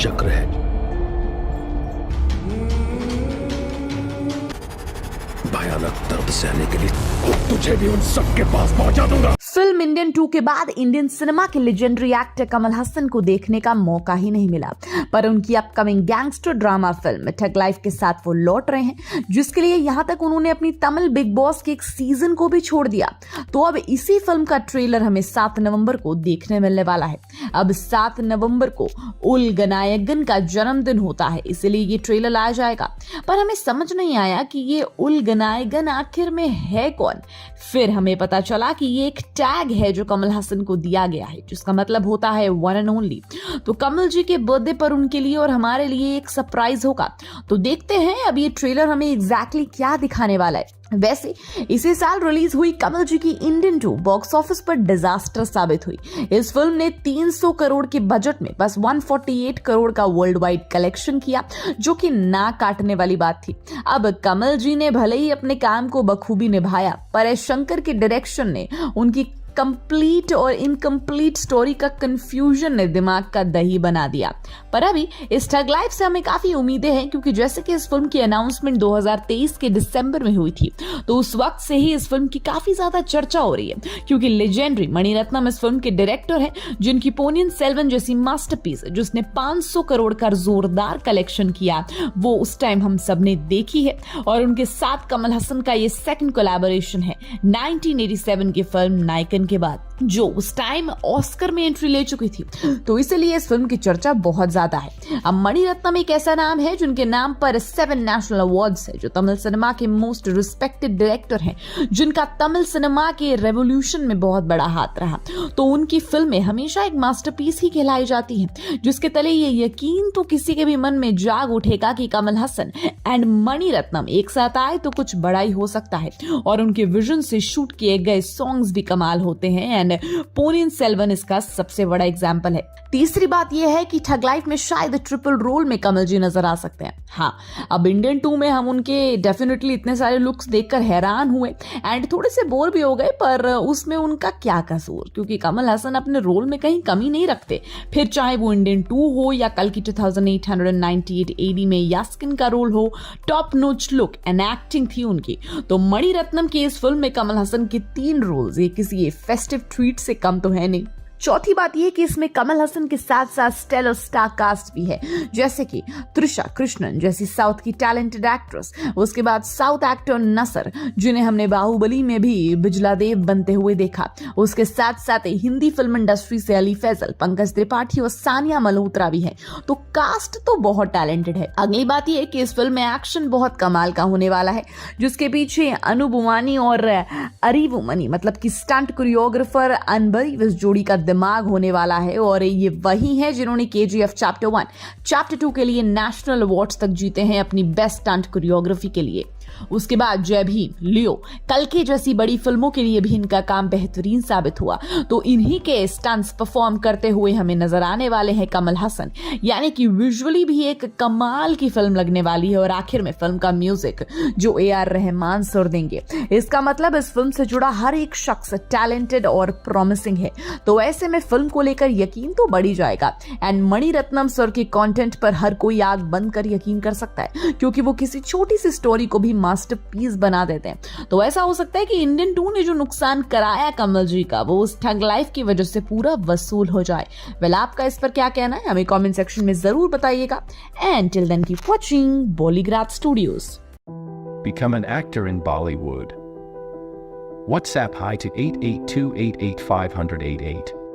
चक्र है। भयानक दर्द सहने के लिए तुझे भी उन सबके पास पहुंचा दूंगा। फिल्म इंडियन 2 के बाद इंडियन सिनेमा के लेजेंडरी एक्टर कमल हसन को देखने का मौका ही नहीं मिला, पर उनकी upcoming gangster drama film thug life के साथ वो लौट रहे हैं, जिसके लिए यहां तक उन्होंने अपनी तमिल बिग बॉस के एक सीजन को भी छोड़ दिया। तो अब इसी फिल्म का ट्रेलर हमें 7 नवंबर को देखने मिलने वाला है। अब 7 नवंबर को उल गनायगन का जन्मदिन होता है, इसलिए ये ट्रेलर आ जाएगा, पर हमें समझ नहीं आया कि ये उल गनायगन आखिर में है कौन। फिर हमें पता चला कि ये एक टैग है जो कमल हसन को दिया गया है, जिसका मतलब होता है वन एंड ओनली। तो कमल जी के बर्थडे पर उनके लिए और हमारे लिए एक सरप्राइज होगा। तो देखते हैं अब ये ट्रेलर हमें एग्जैक्टली क्या दिखाने वाला है। वैसे इसी साल रिलीज हुई कमल जी की इंडियन 2 बॉक्स ऑफिस पर डिजास्टर साबित हुई। इस फिल्म ने 300 करोड़ के बजट में बस 148 करोड़ का वर्ल्ड वाइड कलेक्शन किया, जो कि नाक काटने वाली बात थी। अब कमल जी ने भले ही अपने काम को बखूबी निभाया, पर एस शंकर के डायरेक्शन ने उनकी कंप्लीट और इनकम्प्लीट स्टोरी का कंफ्यूजन ने दिमाग का दही बना दिया। पर अभी इस ठग लाइफ से हमें काफी उम्मीदें हैं, क्योंकि जैसे कि इस फिल्म की अनाउंसमेंट 2023 के दिसंबर में हुई थी, तो उस वक्त से ही इस फिल्म की काफी ज्यादा चर्चा हो रही है, क्योंकि लेजेंडरी मणिरत्नम इस फिल्म के डायरेक्टर हैं, जिनकी पोनियन सेल्वन जैसी मास्टरपीस जिसने 500 करोड़ का जोरदार कलेक्शन किया, वो उस टाइम हम सबने देखी है। और उनके साथ कमल हसन का ये सेकंड कोलैबोरेशन है 1987 की फिल्म नायकन के बाद, जो उस टाइम ऑस्कर में एंट्री ले चुकी थी। तो इसलिए इस फिल्म की चर्चा बहुत ज्यादा है। अब मणिरत्नम एक ऐसा नाम है जिनके नाम पर 7 नेशनल अवार्ड्स है, जो तमिल सिनेमा के मोस्ट रिस्पेक्टेड डायरेक्टर हैं, जिनका तमिल सिनेमा के रेवोल्यूशन में बहुत बड़ा हाथ रहा। तो उनकी फिल्में हमेशा एक मास्टरपीस ही कहलाई जाती हैं, जिसके तले ये यकीन तो किसी के भी मन में जाग उठेगा कि कमल हसन एंड मणिरत्नम एक साथ आए तो कुछ बड़ा ही हो सकता है। और उनके विजन से शूट किए गए सॉन्ग्स भी कमाल होते हैं, एंड पोनियन सेल्वन इसका सबसे बड़ा एग्जाम्पल है। तीसरी बात यह है कि ठग लाइफ में शायद ट्रिपल रोल में कमल जी नजर आ सकते हैं। हाँ, अब इंडियन 2 में हम उनके डेफिनेटली इतने सारे लुक्स देखकर हैरान हुए एंड थोड़े से बोर भी हो गए, पर उसमें उनका क्या कसूर, क्योंकि कमल हसन अपने रोल में कहीं कमी नहीं रखते। फिर चाहे वो इंडियन 2 हो या कल की 2898 AD में यास्किन का रोल हो, top notch look and acting थी उनकी। तो मणिरत्नम की इस फिल्म में कमल हसन के 3 रोल्स ये किसी फेस्टिव ट्रीट से कम तो है नहीं। चौथी बात यह कि इसमें कमल हसन के साथ साथ स्टेलर स्टार कास्ट भी है, जैसे कि त्रिशा कृष्णन जैसी साउथ की टैलेंटेड एक्ट्रेस, उसके बाद साउथ एक्टर नसर, जिन्हें हमने बाहुबली में भी बिजलादेव बनते हुए देखा, उसके साथ साथ हिंदी फिल्म इंडस्ट्री से अली फैजल, पंकज त्रिपाठी और सानिया मल्होत्रा भी है। तो कास्ट तो बहुत टैलेंटेड है। अगली बात यह कि इस फिल्म में एक्शन बहुत कमाल का होने वाला है, जिसके पीछे अनुबुमानी और अरीवुमनी मतलब कि स्टंट कोरियोग्राफर अनबरी इस जोड़ी का दिमाग होने वाला है। और ये वही है जिन्होंने KGF चैप्टर 1 चैप्टर 2 के लिए नेशनल अवार्ड्स तक जीते हैं अपनी बेस्ट स्टंट कोरियोग्राफी के लिए। उसके बाद जय भीम, लियो, कल्कि जैसी बड़ी फिल्मों के लिए भी इनका काम बेहतरीन साबित हुआ। तो इन्हीं के स्टंट्स परफॉर्म करते हुए हमें नजर आने वाले हैं कमल हसन, यानी कि विजुअली भी एक कमाल की फिल्म लगने वाली है। और आखिर में फिल्म का म्यूजिक जो AR रहमान सर देंगे। इसका मतलब इस फिल्म से जुड़ा हर एक शख्स टैलेंटेड और प्रॉमिसिंग है। तो ऐसे में फिल्म को लेकर यकीन तो बढ़ ही जाएगा। एंड मणिरत्नम सर के कंटेंट पर हर कोई आग बंद कर यकीन कर सकता है, क्योंकि वो किसी छोटी सी स्टोरी को भी मास्टरपीस बना देते हैं। तो ऐसा हो सकता है कि इंडियन 2 ने जो नुकसान कराया कमल जी का, वो उस ठग लाइफ की वजह से पूरा वसूल हो जाए। वेल, आपका इस पर क्या कहना है हमें कमेंट सेक्शन में जरूर बताइएगा। And till then keep watching Bollygrad studios. Become an actor in Bollywood. WhatsApp hi to 8828850088.